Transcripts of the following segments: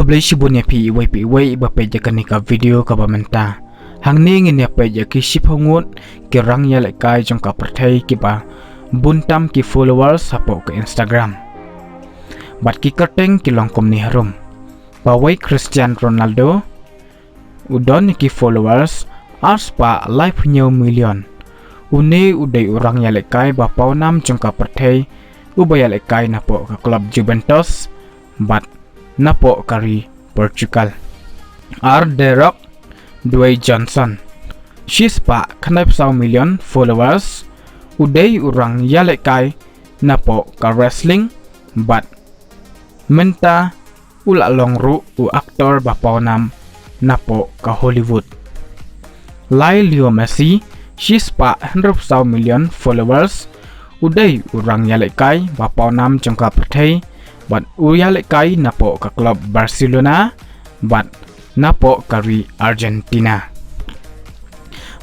Khoblei shibunya pi iwai bapeja kanika video ka bamenta hangni ngin ya peja ki shiphangut ki rang ya lekai jong ka perthai ki ba buntam ki followers sapo ke Instagram bat ki kerteng ki longkom ni harum bawai Cristiano Ronaldo udon ki followers ars pa live nyaw million une udai orang ya lekai ba paunam jong ka perthai ubaya lekai napo ka club Juventus bat napo kari Portugal. The Rock Dwayne Johnson she's pa kanap 1 million followers uday urang yalekai napo ka wrestling but menta ula longru u aktor bapawnam napo ka Hollywood. Lionel Messi she's pa 100 million followers uday urang yalekai bapawnam jangka perthai but uyalekai napo ka club Barcelona but napo kari Argentina.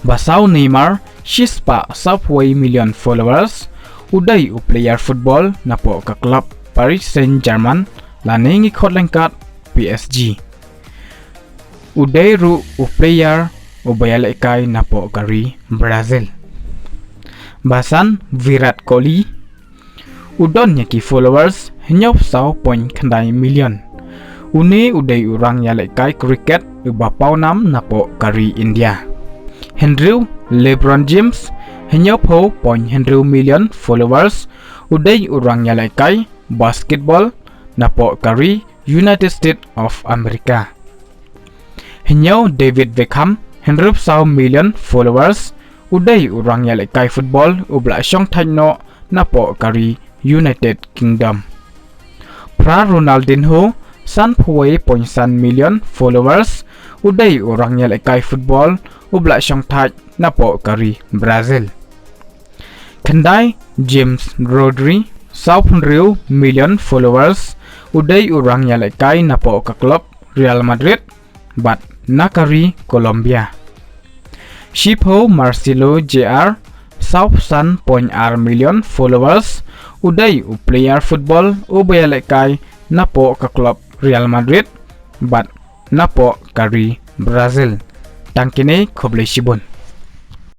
Basau Neymar she's pa 1 million followers uday u player football napo ka club Paris Saint-Germain laning ikot lengkat PSG. Uday ru u player ubayalekai napo kari Brazil. Basan Virat Kohli udon ki followers henyop 1.9 million. Une uday urang yalekai cricket ubapawnam napo kari India. Lebron James henyop 0.1 million followers uday urang yalekai basketball napo kari United States of America. Henyaw David Beckham 100 million followers uday urang yalekai football ubla syong thajno napo kari United Kingdom. Pra Ronaldinho 1.1 million followers uday orang yalekai football ubla syong thaj napo kari Brazil. Kendai James Rodri 1 million followers uday orang yalekai napo ka club Real Madrid but nakari Colombia. Shipho Marcelo Jr 1.6 million followers uday u player football ubayalekai napo ka club Real Madrid but napo kari Brazil. Tangkine khoblei shibun.